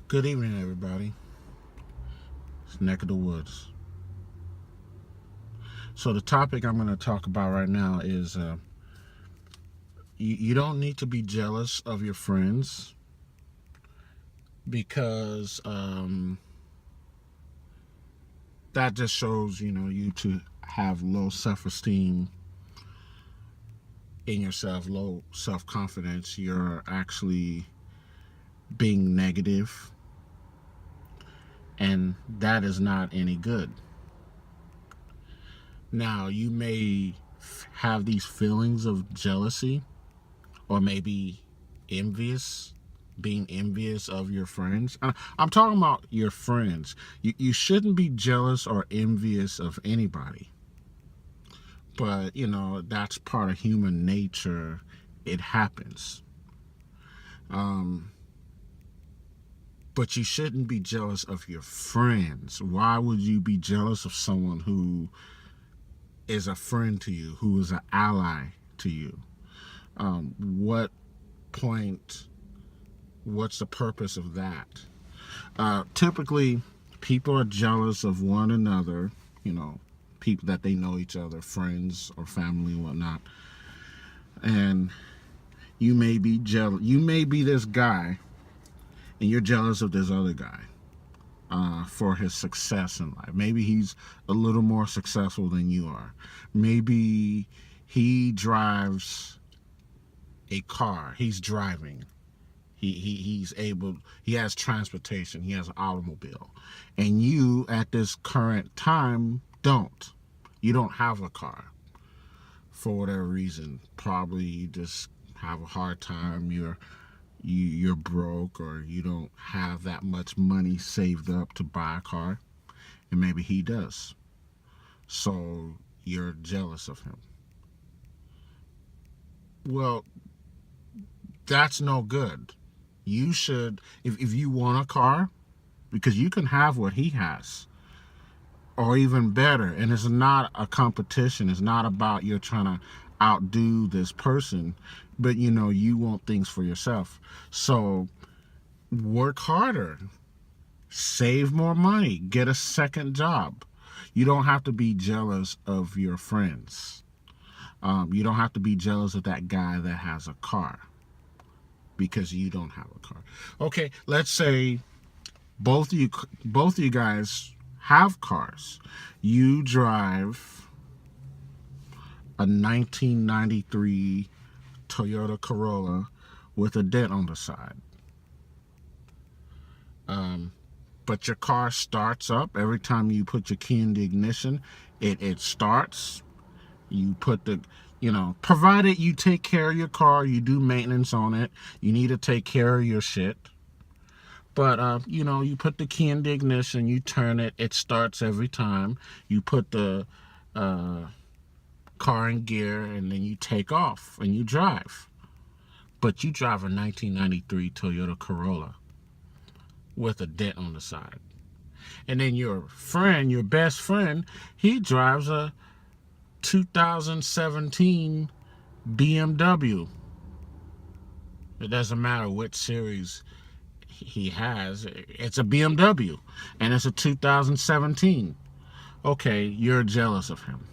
Good evening, everybody. It's Neck of the Woods. So, the topic I'm going to talk about right now is you don't need to be jealous of your friends because that just shows, you to have low self esteem in yourself, low self confidence. You're actually being negative, and that is not any good. Now, you may have these feelings of jealousy or maybe envious, being envious of your friends. I'm talking about your friends. You shouldn't be jealous or envious of anybody. But, that's part of human nature. It happens. Um, but you shouldn't be jealous of your friends. Why would you be jealous of someone who is a friend to you, who is an ally to you? What point, what's the purpose of that? Typically, people are jealous of one another, people that they know each other, friends or family and whatnot. And you may be jealous. You may be this guy, and you're jealous of this other guy for his success in life. Maybe he's a little more successful than you are. Maybe he drives a car. He's driving. He's able, he has transportation, he has an automobile, and you at this current time you don't have a car for whatever reason. Probably you just have a hard time, you're broke, or you don't have that much money saved up to buy a car, and maybe he does, so you're jealous of him. Well, that's no good. You should, if you want a car, because you can have what he has, or even better. And it's not a competition. It's not about you're trying to outdo this person, but you want things for yourself. So work harder, save more money, get a second job. You don't have to be jealous of your friends. You don't have to be jealous of that guy that has a car because you don't have a car. Okay, let's say both of you guys have cars. You drive a 1993 Toyota Corolla with a dent on the side. But your car starts up every time you put your key in the ignition. It starts. You put the, provided you take care of your car, you do maintenance on it. You need to take care of your shit. But, you put the key in the ignition, you turn it, it starts every time. You put the car in gear, and then you take off and you drive. But you drive a 1993 Toyota Corolla with a dent on the side. And then your friend, your best friend, he drives a 2017 BMW. It doesn't matter which series he has, it's a BMW, and it's a 2017. Okay, you're jealous of him.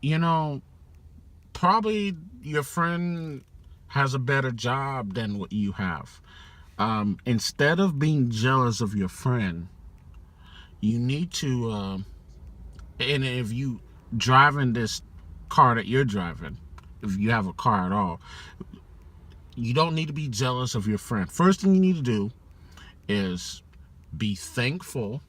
You know, Probably your friend has a better job than what you have. Instead of being jealous of your friend, you need to, and if you driving this car that you're driving, if you have a car at all, you don't need to be jealous of your friend. First thing you need to do is be thankful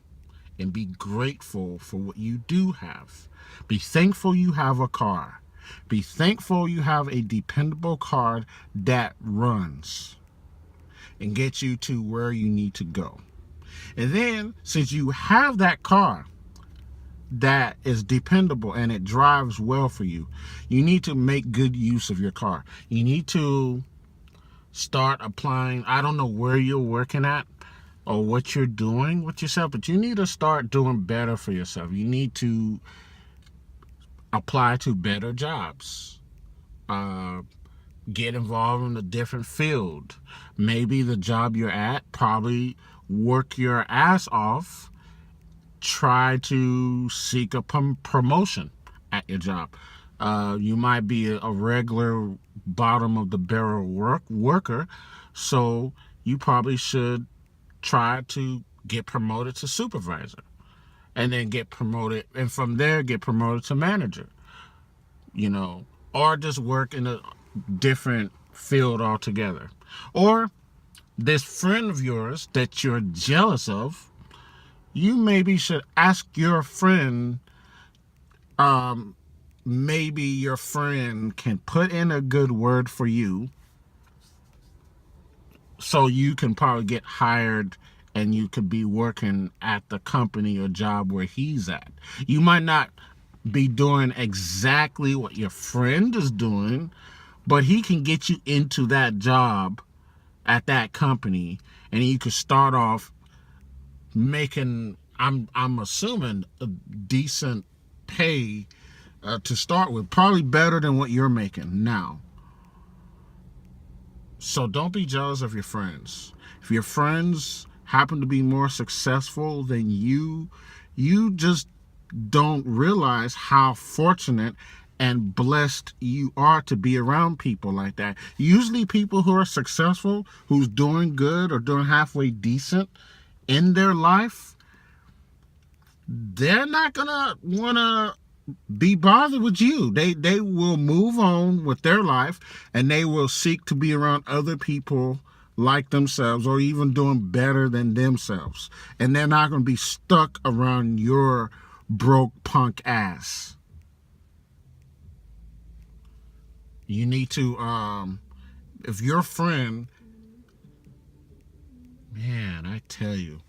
and be grateful for what you do have. Be thankful you have a car. Be thankful you have a dependable car that runs and gets you to where you need to go. And then, since you have that car that is dependable and it drives well for you, you need to make good use of your car. You need to start applying. I don't know where you're working at or what you're doing with yourself, but you need to start doing better for yourself. You need to apply to better jobs. Get involved in a different field. Maybe the job you're at, probably work your ass off. Try to seek a promotion at your job. You might be a regular bottom of the barrel worker, so you probably should try to get promoted to supervisor, and then get promoted, and from there get promoted to manager, or just work in a different field altogether. Or this friend of yours that you're jealous of, you maybe should ask your friend, maybe your friend can put in a good word for you so you can probably get hired and you could be working at the company or job where he's at. You might not be doing exactly what your friend is doing, but he can get you into that job at that company, and you could start off making, I'm assuming, a decent pay to start with, probably better than what you're making now. So don't be jealous of your friends. If your friends happen to be more successful than you just don't realize how fortunate and blessed you are to be around people like that. Usually people who are successful, who's doing good or doing halfway decent in their life, they're not gonna wanna be bothered with you. They will move on with their life, and they will seek to be around other people like themselves or even doing better than themselves. And they're not going to be stuck around your broke punk ass. You need to, if your friend, man, I tell you,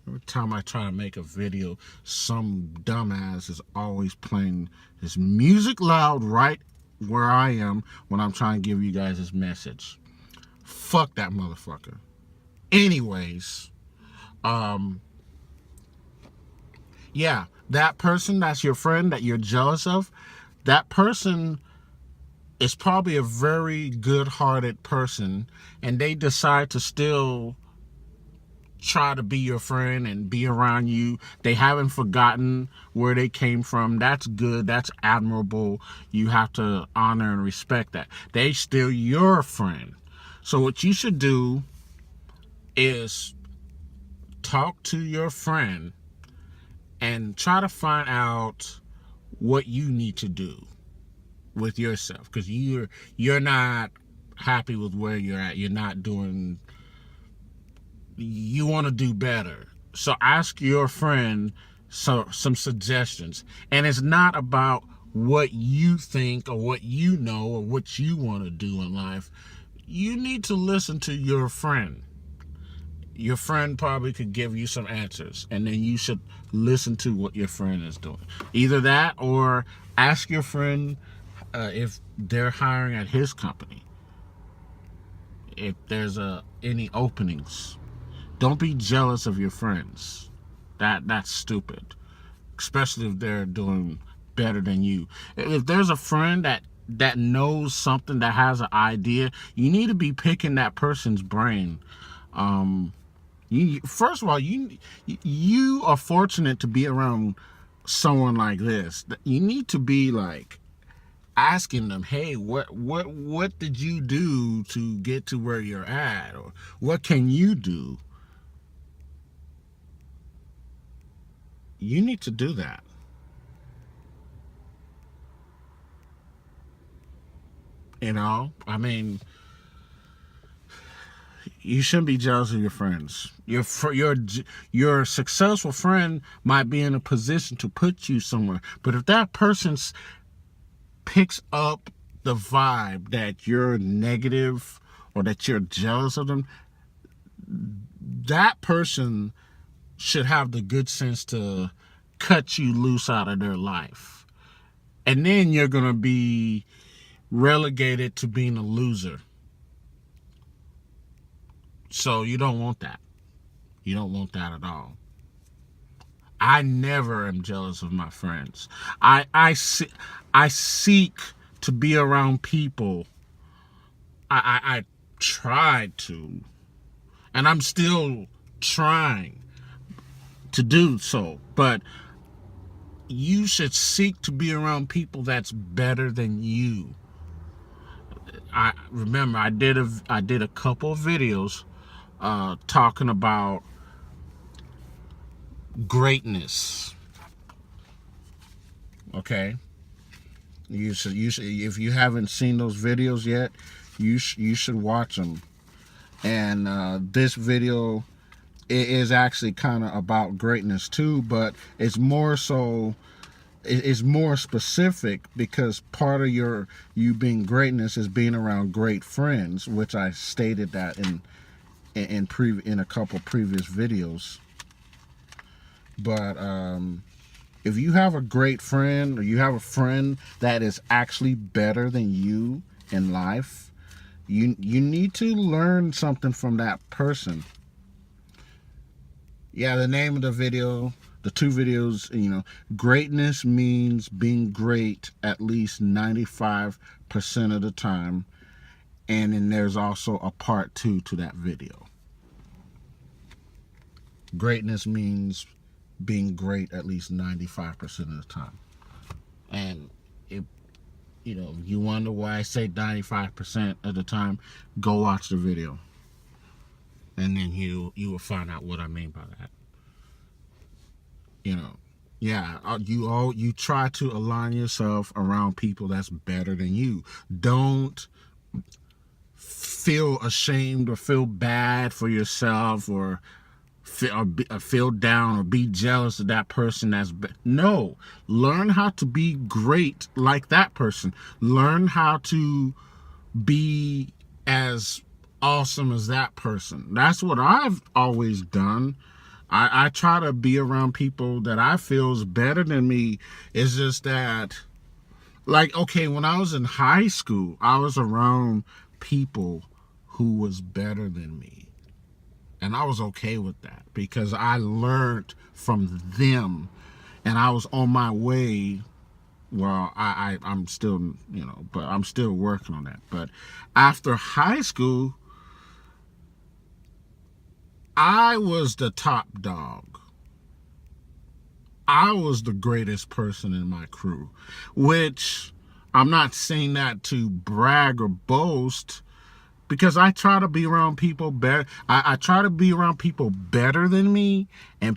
every time I try to make a video, some dumbass is always playing his music loud right where I am when I'm trying to give you guys this message. Fuck that motherfucker. Anyways, yeah, that person that's your friend that you're jealous of, that person is probably a very good-hearted person, and they decide to still try to be your friend and be around you. They haven't forgotten where they came from. That's good. That's admirable. You have to honor and respect that. They still your friend. So what you should do is talk to your friend and try to find out what you need to do with yourself, because you're not happy with where you're at. You're not doing, you want to do better. So ask your friend some suggestions. And it's not about what you think or what you know or what you want to do in life. You need to listen to your friend. Your friend probably could give you some answers, and then you should listen to what your friend is doing. Either that, or ask your friend if they're hiring at his company, if there's any openings. Don't be jealous of your friends. That's stupid, especially if they're doing better than you. If there's a friend that knows something, that has an idea, you need to be picking that person's brain. First of all, you are fortunate to be around someone like this. You need to be like asking them, hey, what did you do to get to where you're at, or what can you do? You need to do that. I mean, you shouldn't be jealous of your friends. Your successful friend might be in a position to put you somewhere, but if that person picks up the vibe that you're negative or that you're jealous of them, that person should have the good sense to cut you loose out of their life. And then you're going to be relegated to being a loser. So you don't want that. You don't want that at all. I never am jealous of my friends. I seek to be around people I tried to, and I'm still trying to do so, but you should seek to be around people that's better than you. I remember I did a couple of videos talking about greatness. Okay, you should if you haven't seen those videos yet, you should watch them. And this video is actually kind of about greatness too, but it's more so, it's more specific, because part of you being greatness is being around great friends, which I stated that in a couple previous videos. But if you have a great friend, or you have a friend that is actually better than you in life, you need to learn something from that person. Yeah, the name of the video, the two videos, greatness means being great at least 95% of the time. And then there's also a part 2 to that video. Greatness means being great at least 95% of the time. And if you wonder why I say 95% of the time, go watch the video. And then you will find out what I mean by that. Yeah, you try to align yourself around people that's better than you. Don't feel ashamed or feel bad for yourself, or feel down or be jealous of that person no. Learn how to be great like that person. Learn how to be as awesome as that person. That's what I've always done. I try to be around people that I feel is better than me. It's just that, like, okay, when I was in high school, I was around people who was better than me. And I was okay with that, because I learned from them, and I was on my way. Well, I'm still, but I'm still working on that. But after high school, I was the top dog. I was the greatest person in my crew, which I'm not saying that to brag or boast, because I try to be around people better. I try to be around people better than me, and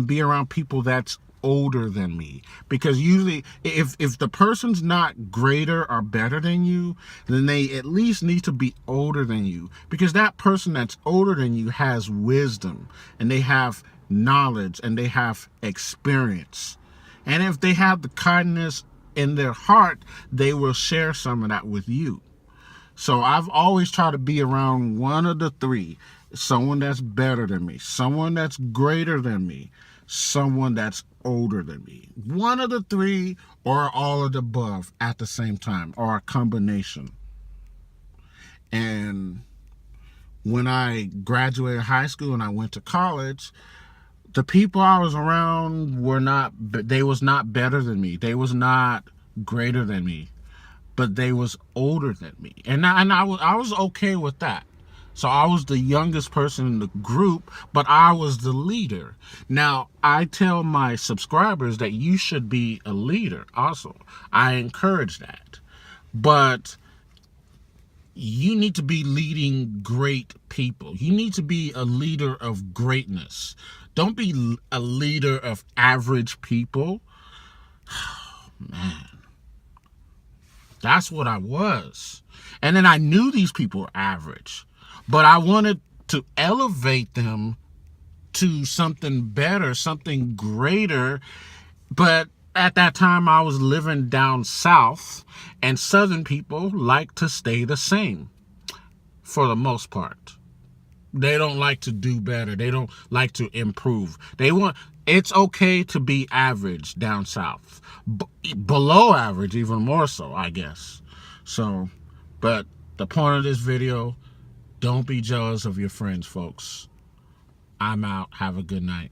be around people that's older than me. Because usually, if the person's not greater or better than you, then they at least need to be older than you. Because that person that's older than you has wisdom, and they have knowledge, and they have experience. And if they have the kindness in their heart, they will share some of that with you. So I've always tried to be around one of the three. Someone that's better than me, someone that's greater than me, someone that's older than me. One of the three, or all of the above at the same time, or a combination. And when I graduated high school and I went to college, the people I was around they was not better than me. They was not greater than me, but they was older than me. And I was okay with that. So I was the youngest person in the group, but I was the leader. Now, I tell my subscribers that you should be a leader also. I encourage that. But you need to be leading great people. You need to be a leader of greatness. Don't be a leader of average people. Oh, man. That's what I was. And then I knew these people were average, but I wanted to elevate them to something better, something greater. But at that time, I was living down south, and southern people like to stay the same for the most part. They don't like to do better. They don't like to improve. It's okay to be average down south. Below average, even more so, I guess. So, but the point of this video, don't be jealous of your friends, folks. I'm out. Have a good night.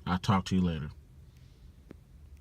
I'll talk to you later.